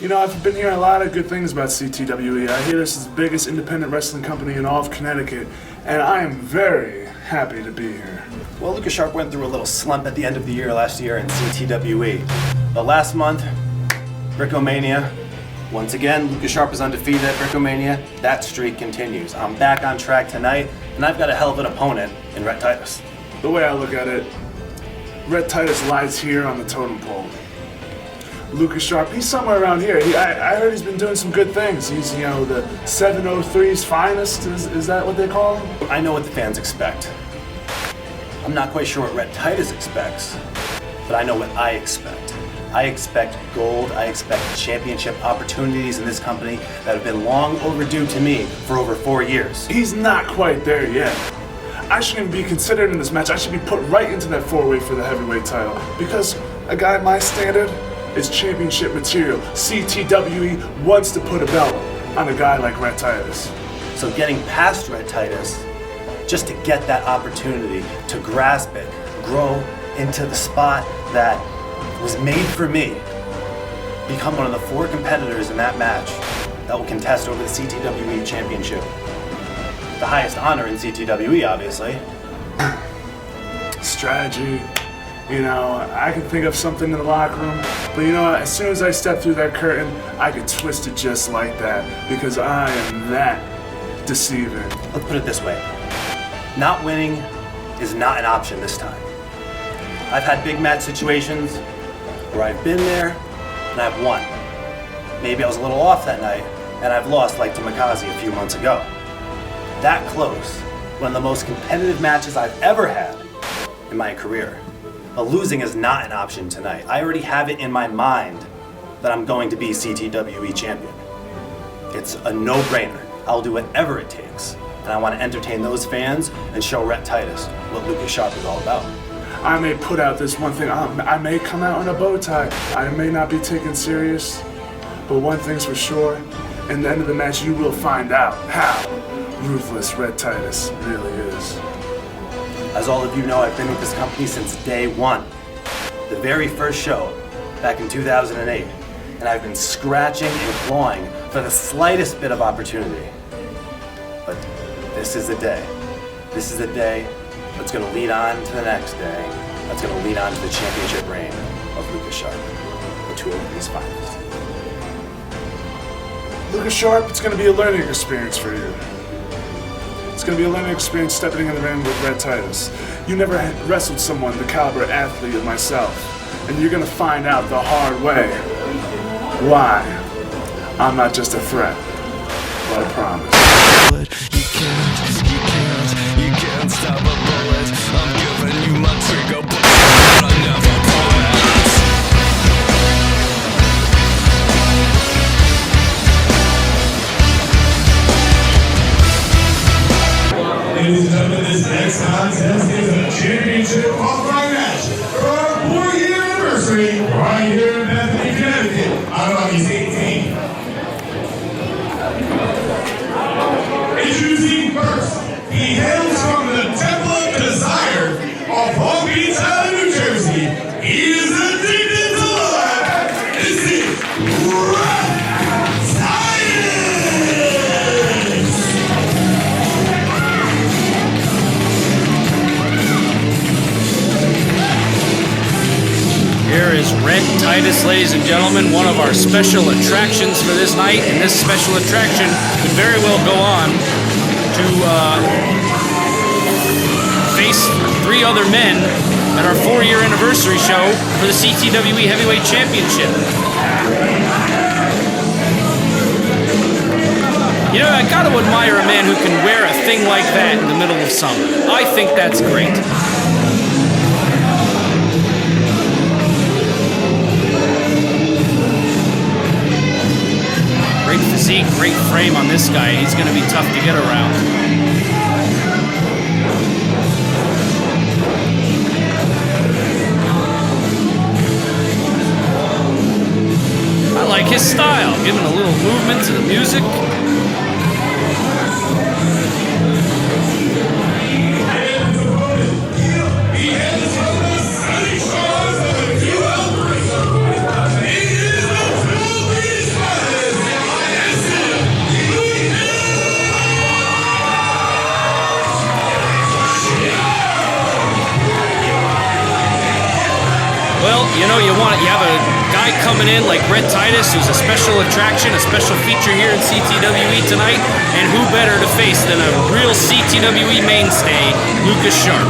You know, I've been hearing a lot of good things about CTWE. I hear this is the biggest independent wrestling company in all of Connecticut, and I am very happy to be here. Well, Lukas Sharp went through a little slump at the end of the year last year in CTWE. But last month, Brickomania, once again, Lukas Sharp is undefeated at Brickomania. That streak continues. I'm back on track tonight, and I've got a hell of an opponent in Rhett Titus. The way I look at it, Rhett Titus lies here on the totem pole. Lukas Sharp, he's somewhere around here. I heard he's been doing some good things. He's, you know, the 203's finest. Is that what they call him? I know what the fans expect. I'm not quite sure what Rhett Titus expects, but I know what I expect. I expect gold. I expect championship opportunities in this company that have been long overdue to me for over 4 years. He's not quite there yet. I shouldn't be considered in this match. I should be put right into that four-way for the heavyweight title, because a guy my standard is championship material. CTWE wants to put a belt on a guy like Rhett Titus. So getting past Rhett Titus, just to get that opportunity to grasp it, grow into the spot that was made for me, become one of the 4 competitors in that match that will contest over the CTWE Championship. The highest honor in CTWE, obviously. Strategy. You know, I can think of something in the locker room, but you know what, as soon as I step through that curtain, I could twist it just like that, because I am that deceiving. Let's put it this way. Not winning is not an option this time. I've had big match situations where I've been there and I've won. Maybe I was a little off that night and I've lost, like to Mikaze a few months ago. That close, one of the most competitive matches I've ever had in my career. But losing is not an option tonight. I already have it in my mind that I'm going to be CTWE champion. It's a no-brainer. I'll do whatever it takes. And I want to entertain those fans and show Rhett Titus what Lukas Sharp is all about. I may put out this one thing. I may come out in a bow tie. I may not be taken serious. But one thing's for sure. In the end of the match, you will find out how ruthless Rhett Titus really is. As all of you know, I've been with this company since day one. The very first show, back in 2008. And I've been scratching and clawing for the slightest bit of opportunity. But this is the day. This is the day that's going to lead on to the next day. That's going to lead on to the championship reign of Lukas Sharp, the 203's finest. Lukas Sharp, it's going to be a learning experience for you. It's going to be a learning experience stepping in the ring with Rhett Titus. You never wrestled someone the caliber athlete of myself, and you're going to find out the hard way why I'm not just a threat, but a promise. You can't stop a bullet. I'm giving you my trigger, but I never pull it. Ladies and gentlemen, this next contest is a championship off-line match for our 4-year anniversary right here in Bethany, Connecticut on August 18th. Introducing first, he hails from the Temple of Desire of Long Beach Island, New Jersey. He is addicted to life. This is Rhett Titus. Here is Rhett Titus, ladies and gentlemen, one of our special attractions for this night, and this special attraction could very well go on to face 3 other men at our 4-year anniversary show for the CTWE Heavyweight Championship. You know, I gotta admire a man who can wear a thing like that in the middle of summer. I think that's great. Great physique, great frame on this guy. He's going to be tough to get around. I like his style, giving a little movement to the music. He is the Well, you know, you have a guy coming in like Rhett Titus, who's a special attraction, a special feature here in CTWE tonight, and who better to face than a real CTWE mainstay, Lukas Sharp.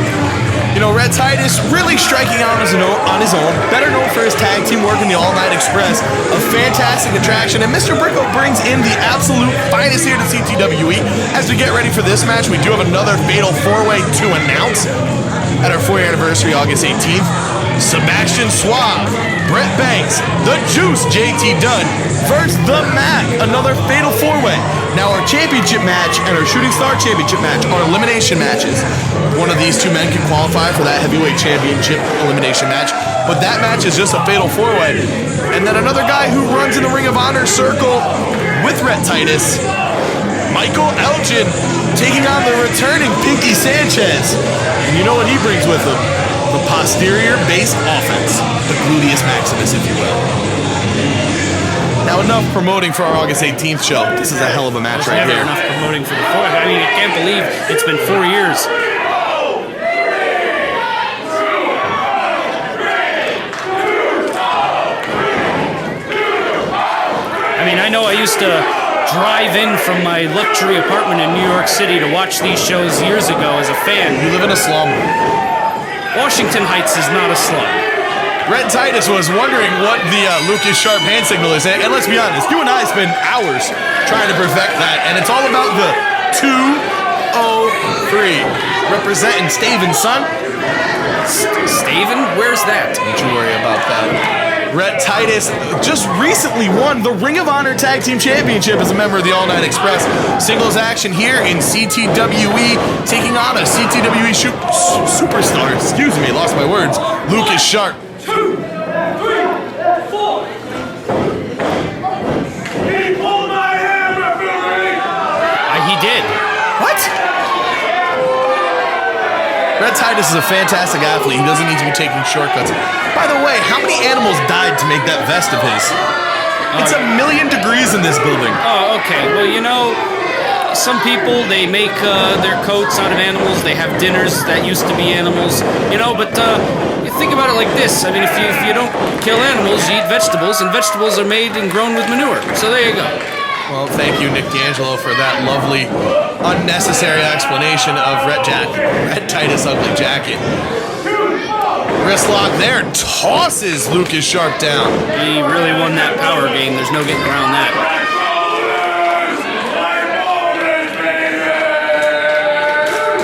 You know, Rhett Titus really striking out on his own, better known for his tag team work in the All Night Express, a fantastic attraction, and Mr. Bricko brings in the absolute finest here to CTWE. As we get ready for this match, we do have another fatal four-way to announce at our 4th anniversary, August 18th. Sebastian Suave, Brett Banks, The Juice, JT Dunn, versus The Mac, another fatal four-way. Now our championship match and our Shooting Star championship match are elimination matches. One of these two men can qualify for that heavyweight championship elimination match, but that match is just a fatal four-way. And then another guy who runs in the Ring of Honor circle with Rhett Titus, Michael Elgin, taking on the returning Pinky Sanchez. And you know what he brings with him? The posterior-based offense, the gluteus maximus, if you will. Now, enough promoting for our August 18th show. This is a hell of a match right Never here. enough promoting for the 4th. I mean, I can't believe it's been 4 years. I mean, I know I used to drive in from my luxury apartment in New York City to watch these shows years ago as a fan. You live in a slum. Washington Heights is not a slum. Rhett Titus was wondering what the Lukas Sharp hand signal is, and let's be honest, you and I spend hours trying to perfect that, and it's all about the 203, representing Staven, son. Staven? Where's that? Don't you worry about that. Rhett Titus just recently won the Ring of Honor Tag Team Championship as a member of the All Night Express. Singles action here in CTWE, taking on a CTWE superstar, excuse me, lost my words, Lukas Sharp. 2, 3, 4. He pulled my hand, referee! He did. What? Rhett Titus is a fantastic athlete. He doesn't need to be taking shortcuts. By the way, how many animals died to make that vest of his? It's 1,000,000 degrees in this building. Oh, okay. Well, you know, some people, they make their coats out of animals. They have dinners that used to be animals. You know, but you think about it like this. I mean, if you don't kill animals, you eat vegetables, and vegetables are made and grown with manure. So there you go. Well, thank you, Nick D'Angelo, for that lovely, unnecessary explanation of Rhett Titus' ugly jacket. Wrist lock there, tosses Lukas Sharp down. He really won that power game. There's no getting around that.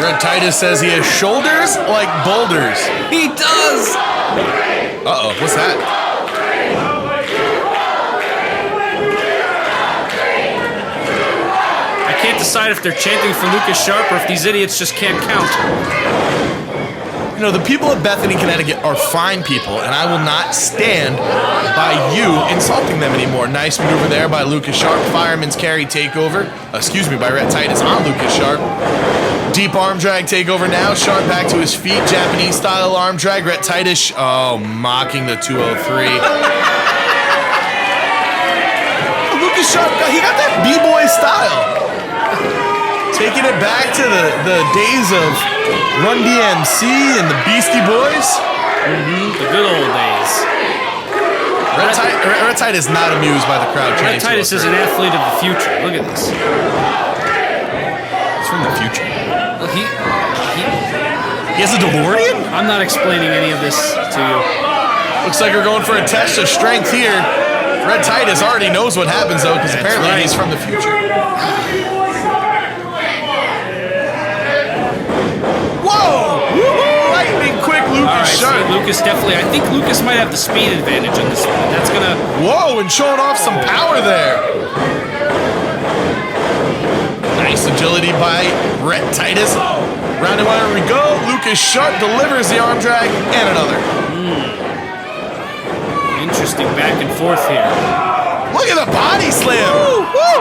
Rhett Titus says he has shoulders like boulders. He does! Uh-oh, what's that? I can't decide if they're chanting for Lukas Sharp or if these idiots just can't count. You know, the people of Bethany, Connecticut are fine people, and I will not stand by you insulting them anymore. Nice maneuver there by Lukas Sharp. Fireman's carry takeover. By Rhett Titus on Lukas Sharp. Deep arm drag takeover now. Sharp back to his feet. Japanese style arm drag. Rhett Titus, mocking the 203. Lukas Sharp, he got that B-boy style. Taking it back to the days of Run DMC and the Beastie Boys. The good old days. Rhett Titus is not amused by the crowd. Rhett Titus is an athlete of the future. Look at this. It's from the future. Well, he He has a DeLorean? I'm not explaining any of this to you. Looks like we're going for a test of strength here. Rhett Titus already knows what happens, though, because apparently right. he's from the future. Whoa! Woo-hoo! Lightning quick, Lukas All right, Sharp. so Lukas definitely, I think Lukas might have the speed advantage on this one. That's gonna... Whoa, and showing off some power there. Nice agility by Rhett Titus. Round and round we go. Lukas Sharp delivers the arm drag and another. Interesting back and forth here. Look at the body slam. Woo, woo.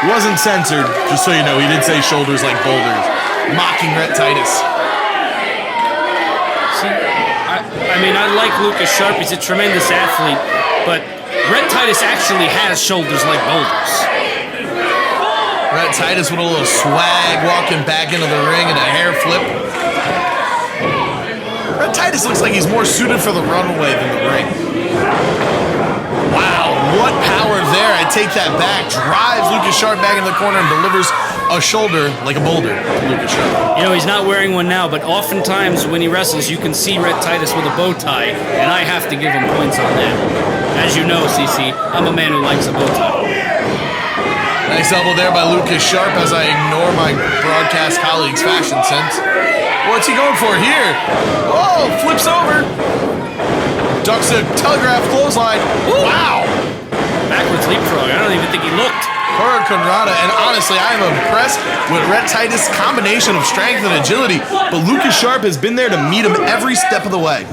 He wasn't censored, just so you know. He did say shoulders like boulders. Mocking Rhett Titus. See, I mean, I like Lukas Sharp. He's a tremendous athlete, but Rhett Titus actually has shoulders like boulders. Rhett Titus with a little swag, walking back into the ring and a hair flip. Rhett Titus looks like he's more suited for the runway than the ring. Wow, what power there. I take that back. Drives Lukas Sharp back in the corner and delivers a shoulder like a boulder to Lukas Sharp. You know, he's not wearing one now, but oftentimes when he wrestles, you can see Rhett Titus with a bow tie, and I have to give him points on that. As you know, CC, I'm a man who likes a bow tie. Nice elbow there by Lukas Sharp as I ignore my broadcast colleague's fashion sense. What's he going for here? Oh, flips over. Ducks a telegraph clothesline. Wow. Backwards leapfrog. I don't even think he looked. Hurricanrana, and honestly, I am impressed with Rhett Titus' combination of strength and agility, but Lukas Sharp has been there to meet him every step of the way.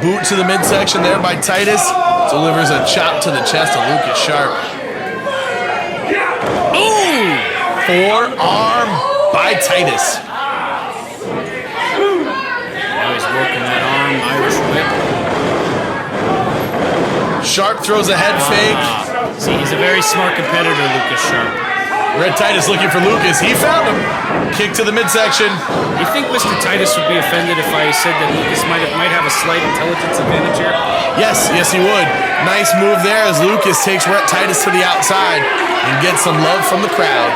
Boot to the midsection there by Titus. Delivers a chop to the chest of Lukas Sharp. Boom! Forearm by Titus. Now he's working that arm, Irish whip. Sharp throws a head fake. See, he's a very smart competitor, Lukas Sharp. Rhett Titus looking for Lukas. He found him. Kick to the midsection. You think Mr. Titus would be offended if I said that Lukas might have a slight intelligence advantage here? Yes, he would. Nice move there as Lukas takes Rhett Titus to the outside and gets some love from the crowd.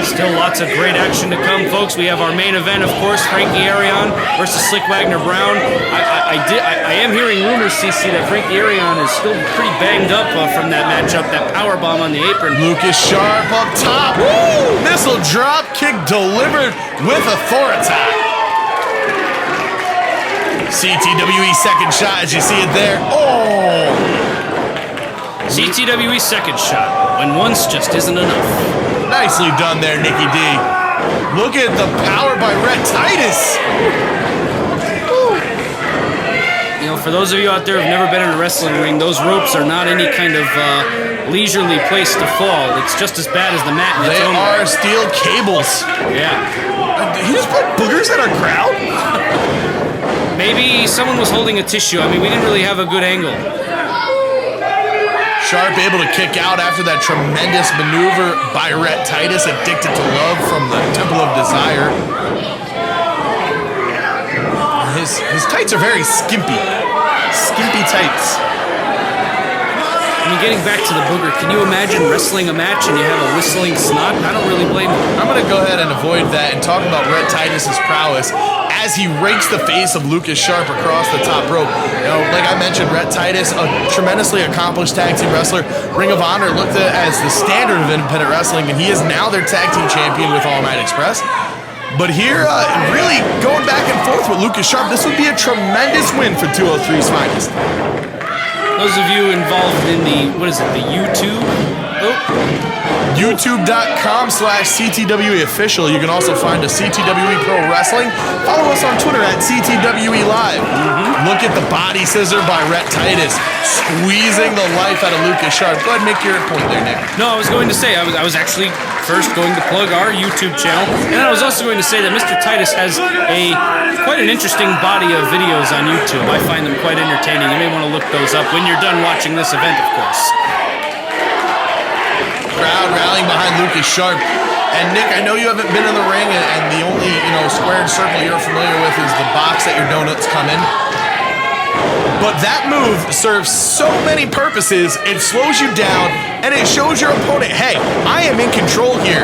Still lots of great action to come, folks. We have our main event, of course, Frankie Arion versus Slick Wagner Brown. I am hearing rumors, CC, that Frankie Arion is still pretty banged up from that matchup, that powerbomb on the apron. Lukas Sharp up top. Woo! Missile drop kick delivered with authority. CTWE second shot as you see it there. Oh! CTWE second shot, when once just isn't enough. Nicely done there, Nikki D. Look at the power by Rhett Titus. You know, for those of you out there who've never been in a wrestling ring, those ropes are not any kind of leisurely place to fall. It's just as bad as the mat in its They own are way. steel cables. Yeah. He just put boogers in our crowd? Maybe someone was holding a tissue. I mean, we didn't really have a good angle. Sharp able to kick out after that tremendous maneuver by Rhett Titus, addicted to love from the Temple of Desire. His tights are very skimpy. Skimpy tights. I mean, getting back to the booger, can you imagine wrestling a match and you have a whistling snot? I don't really blame you. I'm going to go ahead and avoid that and talk about Rhett Titus' prowess as he rakes the face of Lukas Sharp across the top rope. You know, like I mentioned, Rhett Titus, a tremendously accomplished tag team wrestler. Ring of Honor looked at as the standard of independent wrestling, and he is now their tag team champion with All Night Express. But here, really going back and forth with Lukas Sharp, this would be a tremendous win for 203's finest. Those of you involved in the, what is it, the YouTube? Oh. YouTube.com/CTWE official. You can also find a CTWE Pro Wrestling. Follow us on Twitter at CTWE Live. Look at the body scissor by Rhett Titus, squeezing the life out of Lukas Sharp. Go ahead and make your point there, Nick. No, I was going to say, I was actually first going to plug our YouTube channel, and I was also going to say that Mr. Titus has quite an interesting body of videos on YouTube. I find them quite entertaining. You may want to look those up when you're done watching this event, of course. Crowd rallying behind Lukas Sharp. And Nick, I know you haven't been in the ring, and the only squared circle you're familiar with is the box that your donuts come in. But that move serves so many purposes. It slows you down, and it shows your opponent, hey, I am in control here.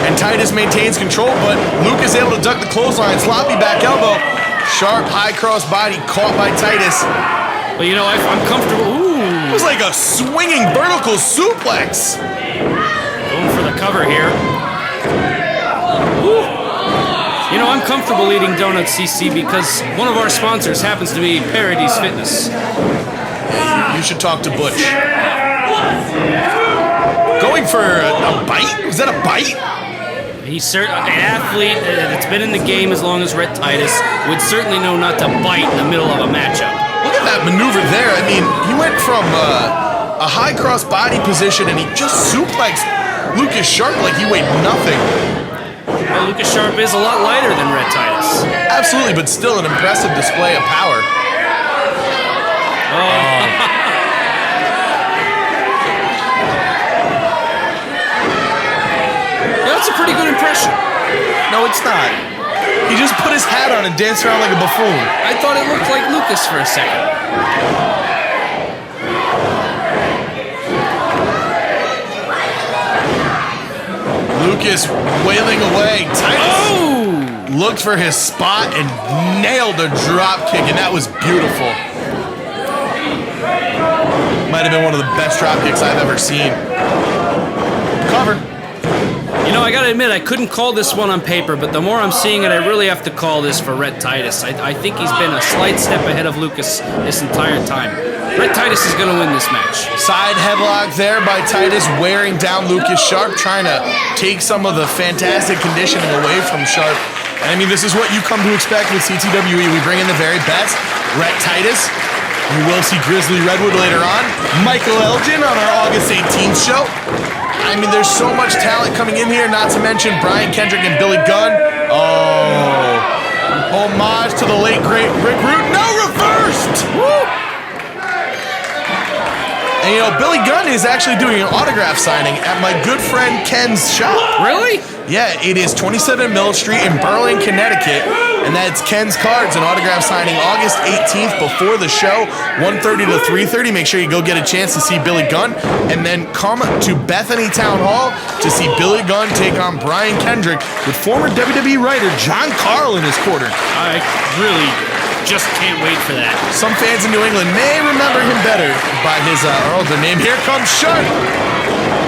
And Titus maintains control, but Luke is able to duck the clothesline, sloppy back elbow. Sharp high cross body caught by Titus. But I'm comfortable. Ooh. It was like a swinging vertical suplex. Going for the cover here. Ooh. I'm comfortable eating donuts, CC, because one of our sponsors happens to be Parody's Fitness. You should talk to Butch. Going for a bite? Was that a bite? He's an athlete that's been in the game as long as Rhett Titus would certainly know not to bite in the middle of a matchup. Look at that maneuver there. I mean, he went from a high cross body position, and he just suplexed Lukas Sharp like he weighed nothing. Well, Lukas Sharp is a lot lighter than Rhett Titus. Absolutely, but still an impressive display of power. Yeah, that's a pretty good impression. No, it's not. He just put his hat on and danced around like a buffoon. I thought it looked like Lukas for a second. Lucas wailing away. Titus looked for his spot and nailed a drop kick, and that was beautiful. Might have been one of the best drop kicks I've ever seen. Cover. You know, I gotta admit, I couldn't call this one on paper, but the more I'm seeing it, I really have to call this for Rhett Titus. I think he's been a slight step ahead of Lucas this entire time. Rhett Titus is gonna win this match. Side headlock there by Titus, wearing down Lukas Sharp, trying to take some of the fantastic conditioning away from Sharp. And I mean, this is what you come to expect with CTWE. We bring in the very best. Rhett Titus. You will see Grizzly Redwood later on. Michael Elgin on our August 18th show. I mean, there's so much talent coming in here, not to mention Brian Kendrick and Billy Gunn. Oh, homage to the late, great Rick Rude. No, reversed! Woo! And you know, Billy Gunn is actually doing an autograph signing at my good friend Ken's shop. Really? Yeah, it is 27 Mill Street in Berlin, Connecticut. And that's Ken's Cards, an autograph signing August 18th before the show, 1:30 to 3:30. Make sure you go get a chance to see Billy Gunn. And then come to Bethany Town Hall to see Billy Gunn take on Brian Kendrick with former WWE writer John Carl in his corner. I really just can't wait for that. Some fans in New England may remember him better by his older name. Here comes Sharp.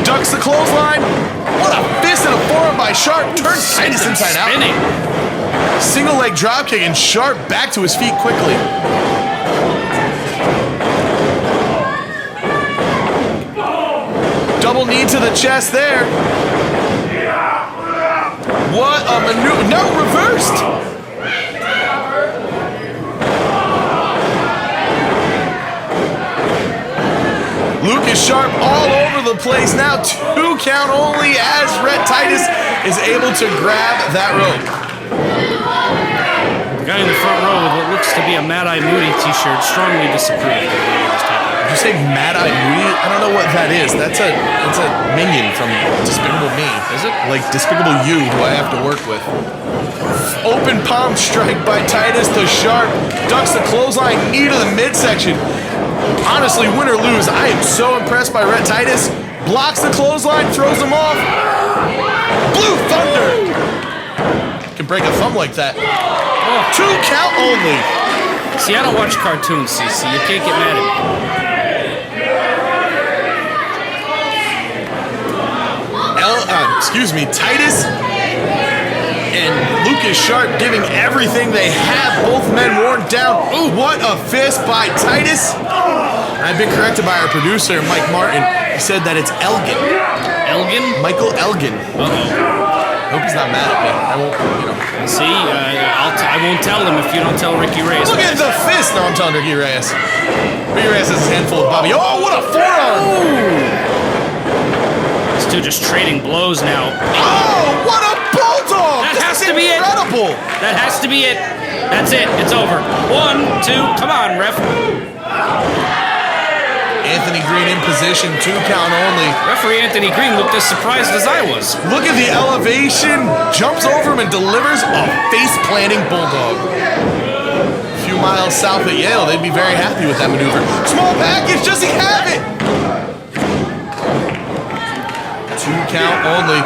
Ducks the clothesline. What a fist and a forearm by Sharp. Turns Titus inside out. Spinning. Single leg dropkick, and Sharp back to his feet quickly. Double knee to the chest there. What a maneuver. No, reversed. Lukas Sharp all over the place now. 2 count only as Rhett Titus is able to grab that rope. The guy in the front row with what looks to be a Mad Eye Moody t-shirt strongly disapproved. Did you say Mad Eye Moody? I don't know what that is. That's a minion from Despicable Me. Is it? Like Despicable You, who I have to work with. Open palm strike by Titus to Sharp. Ducks the clothesline, knee to the midsection. Honestly, win or lose, I am so impressed by Rhett Titus. Blocks the clothesline, throws him off. Blue Thunder! Can break a thumb like that. 2 count only. See, I don't watch cartoons, CC. You can't get mad at me. Titus and Lukas Sharp giving everything they have. Both men worn down. Ooh, what a fist by Titus. I've been corrected by our producer, Mike Martin. He said that it's Elgin. Elgin? Michael Elgin. Uh-oh. I hope he's not mad at me. I won't, See, I won't tell him if you don't tell Ricky Reyes. Look at the fist. No, I'm telling Ricky Reyes. Ricky Reyes has his handful of Bobby. Oh, what a forearm. These two just trading blows now. Oh, what a bulldog. That has to be incredible. That has to be it. That's it. It's over. 1, 2. Come on, ref. Anthony Green in position, 2 count only. Referee Anthony Green looked as surprised as I was. Look at the elevation, jumps over him and delivers a face-planting bulldog. A few miles south of Yale, they'd be very happy with that maneuver. Small package, does he have it? 2 count only.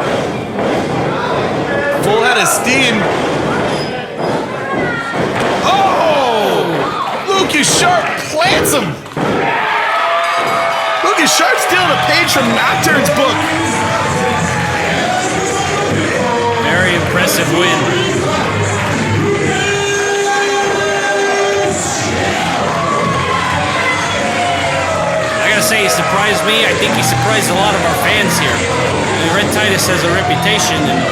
Full head of steam. Oh! Lukas Sharp plants him. Lukas Sharp stealing a page from Nocturne's book. Very impressive win. I gotta say, he surprised me. I think he surprised a lot of our fans here. I mean, Rhett Titus has a reputation, and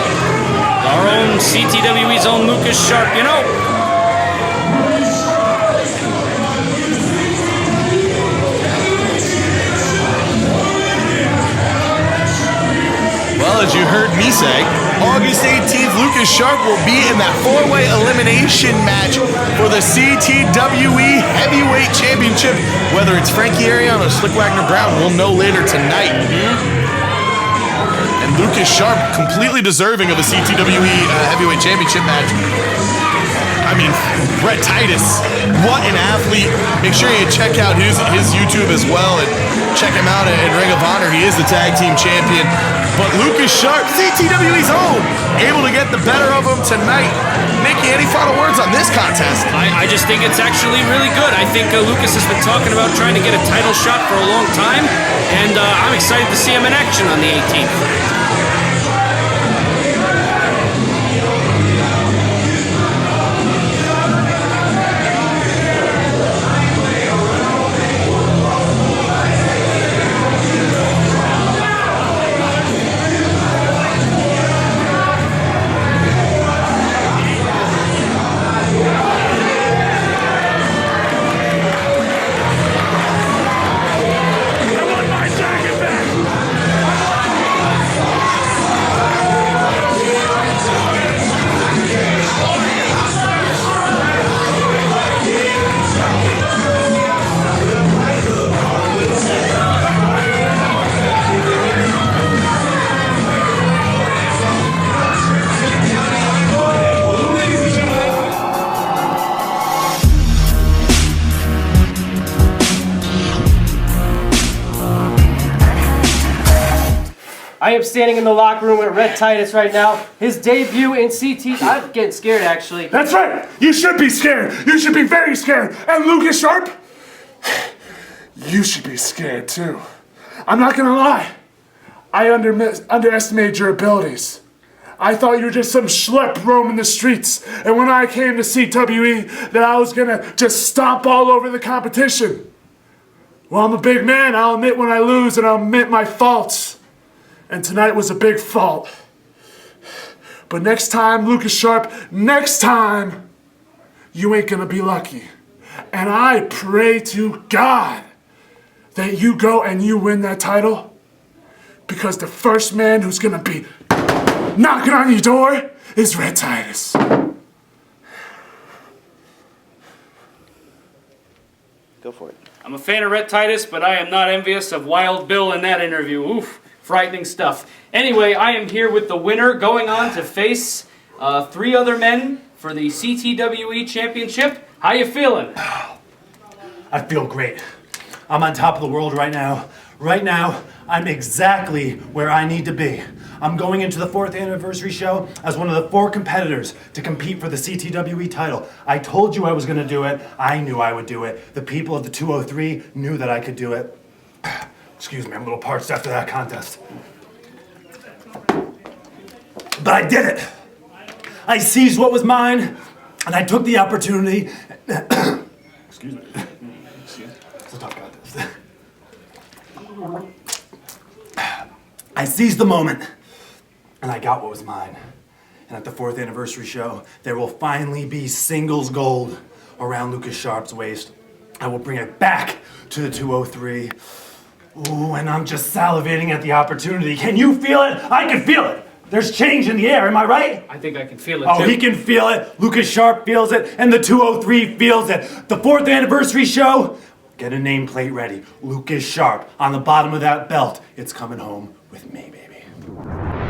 our own CTWE's own Lukas Sharp, you know. you heard me say, August 18th, Lukas Sharp will be in that four-way elimination match for the CTWE Heavyweight Championship. Whether it's Frankie Arion or Slick Wagner Brown, we'll know later tonight. And Lukas Sharp, completely deserving of the CTWE Heavyweight Championship match. I mean, Rhett Titus, what an athlete. Make sure you check out his YouTube as well and check him out at Ring of Honor. He is the tag team champion. But Lukas Sharp, CTWE's own, able to get the better of him tonight. Nikki, any final words on this contest? I just think it's actually really good. I think Lukas has been talking about trying to get a title shot for a long time, and I'm excited to see him in action on the 18th. I am standing in the locker room with Rhett Titus right now. His debut in CT. I'm getting scared, actually. That's right. You should be scared. You should be very scared. And Lukas Sharp, you should be scared too. I'm not gonna lie. I underestimated your abilities. I thought you were just some schlep roaming the streets. And when I came to CTWE, that I was gonna just stomp all over the competition. Well, I'm a big man. I'll admit when I lose and I'll admit my faults. And tonight was a big fault. But next time, Lukas Sharp, next time, you ain't gonna be lucky. And I pray to God that you go and you win that title, because the first man who's gonna be knocking on your door is Rhett Titus. Go for it. I'm a fan of Rhett Titus, but I am not envious of Wild Bill in that interview. Oof. Frightening stuff. Anyway, I am here with the winner going on to face 3 other men for the CTWE Championship. How you feeling? I feel great. I'm on top of the world right now. Right now, I'm exactly where I need to be. I'm going into the 4th anniversary show as one of the 4 competitors to compete for the CTWE title. I told you I was going to do it. I knew I would do it. The people of the 203 knew that I could do it. Excuse me, I'm a little parched after that contest. But I did it. I seized what was mine, and I took the opportunity. Excuse me. It's a tough contest. I seized the moment, and I got what was mine. And at the 4th anniversary show, there will finally be singles gold around Lukas Sharp's waist. I will bring it back to the 203. Ooh, and I'm just salivating at the opportunity. Can you feel it? I can feel it. There's change in the air, am I right? I think I can feel it Oh, too. he can feel it. Lukas Sharp feels it, and the 203 feels it. The 4th anniversary show, get a nameplate ready. Lukas Sharp on the bottom of that belt. It's coming home with me, baby.